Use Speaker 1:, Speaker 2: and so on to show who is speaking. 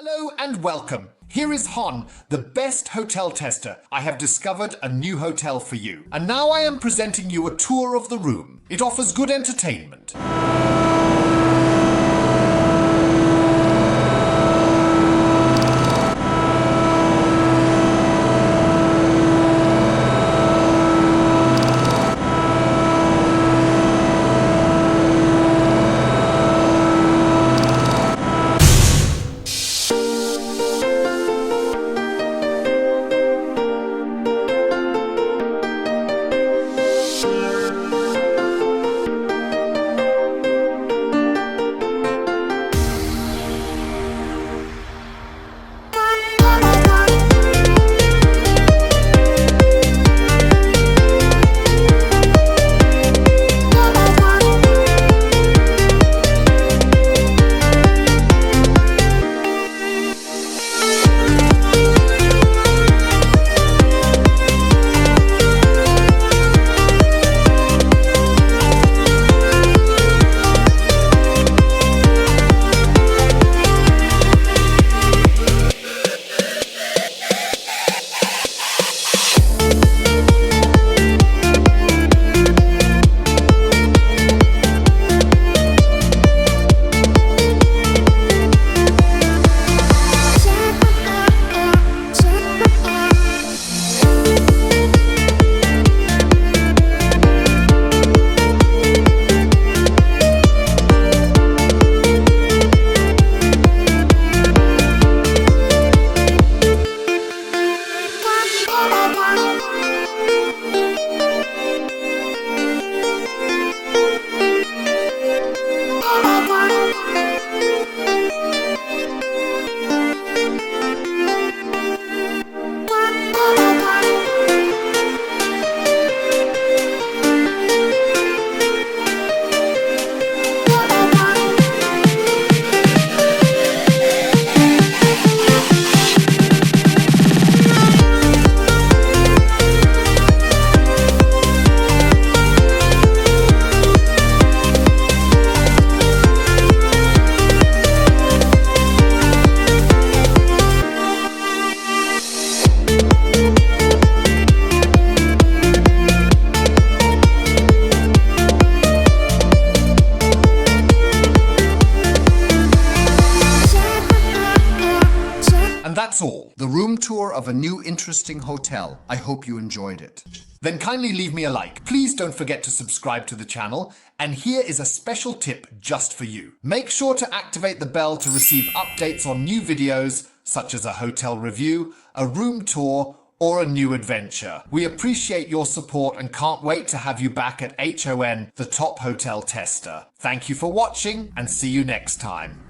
Speaker 1: Hello and welcome. Here is Hon, the best hotel tester. I have discovered a new hotel for you. And now I am presenting you a tour of the room. It offers good entertainment. And that's all. The room tour of a new interesting hotel. I hope you enjoyed it. Then kindly leave me a like. Please don't forget to subscribe to the channel. And here is a special tip just for you. Make sure to activate the bell to receive updates on new videos, such as a hotel review, a room tour, or a new adventure. We appreciate your support and can't wait to have you back at HON, the top hotel tester. Thank you for watching and see you next time.